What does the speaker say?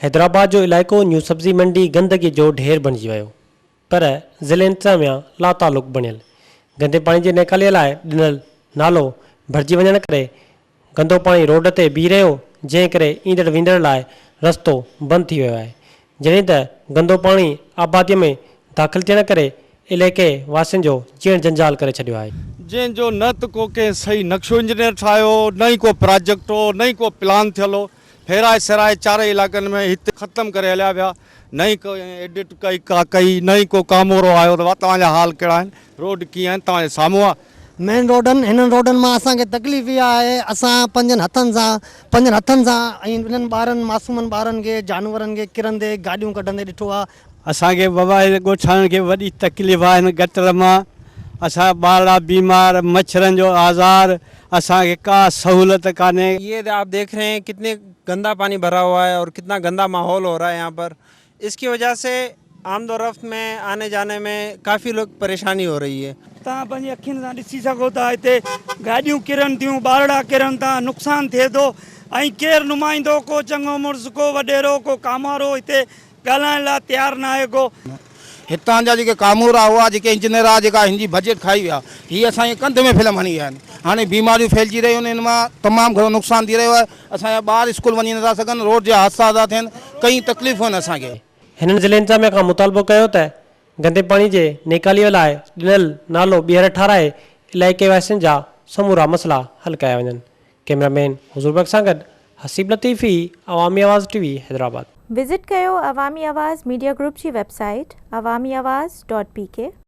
हैदराबाद जो इलाइक़ो न्यू सब्ज़ी मंडी गंदगी जो ढेर बणिजी वियो, पर ज़िले इंतज़ामिया लातालुक बणियल। गंदे पाणी जे निकाले लाइ ॾिनल नालो भरिजी वञण करे गंदो पाणी रोड ते बीह रहियो, जंहिं करे ईंदड़ वेंदड़ लाइ रस्तो बंदि थी वियो आहे। जॾहिं त गंदो पाणी आबादीअ में दाख़िल थियण करे इलाइक़े वासियुनि जो जीअण जंजाल करे छॾियो आहे। जंहिंजो न त को कंहिं सही नक्शो इंजीनियर ठाहियो, न ई को प्रोजेक्ट हो, न ई को प्लान थियल हो। फेराए सिराए चारे इलाइक़नि में हिते ख़तमु करे हलिया विया। न ई को एडिट कई न ई को कामोरो आयो अथव। तव्हांजा हाल कहिड़ा आहिनि? रोड कीअं आहिनि? तव्हांजे साम्हूं आहे। मेन रोडनि हिननि रोडनि मां असांखे तकलीफ़ इहा आहे, असां पंजनि हथनि सां ऐं इन्हनि ॿारनि मासूमनि ॿारनि खे जानवरनि खे किरंदे गाॾियूं कढंदे ॾिठो आहे। असांखे बाबा ॻोठाइण खे वॾी तकलीफ़ आहे हिन गटर मां। असां ॿार बीमार, मच्छरनि जो आज़ार, असांखे का सहूलत कान्हे। ये आप देख रहे हैं कितने गंदा पानी भरा हुआ है और कितना गंदा माहौल हो रहा है यहाँ पर। इसकी वजह से आमदोरफ्त में आने जाने में काफ़ी लोग परेशानी हो रही है। तव्हां पंहिंजी अखियुनि सां ॾिसी सघो था, हिते गाॾियूं किरनि थियूं, ॿारड़ा किरनि था, नुक़सानु थिए थो। ऐं केरु नुमाइंदो, को चङो मुड़ुसु, को वॾेरो, को कामारो हिते ॻाल्हाइण लाइ तयारु न आहे को। हितां जा जेके कामोरा हुआ, जेके इंजीनियर आहे, जेका हिनजी बजट खाई विया, हीअ असांजे कंध में फिल्म हणी विया आहिनि। हाणे बीमारियूं फैलिजी रहियूं आहिनि, हिन मां तमामु घणो नुक़सानु थी रहियो आहे। असांजा ॿार स्कूल वञी नथा सघनि, रोड जा हादसा था थियनि, कई तकलीफ़ूं आहिनि असांखे। हिननि ज़िले इंतज़ामिया खां मुतालबो कयो त गंदे पाणी जे निकालीअ लाइ ॾिनल नालो ॿीहर ठाराए इलाइक़े वासियुनि जा समूरा मसइला हल कया वञनि। कैमरामैन हुज़ूर बख़्श सां गॾु हसीब लतीफ़ी, अवामी आवाज़ टीवी, हैदराबाद। विज़िट कयो अवामी आवाज़ मीडिया ग्रुप जी वेबसाइट awamiawaz.pk।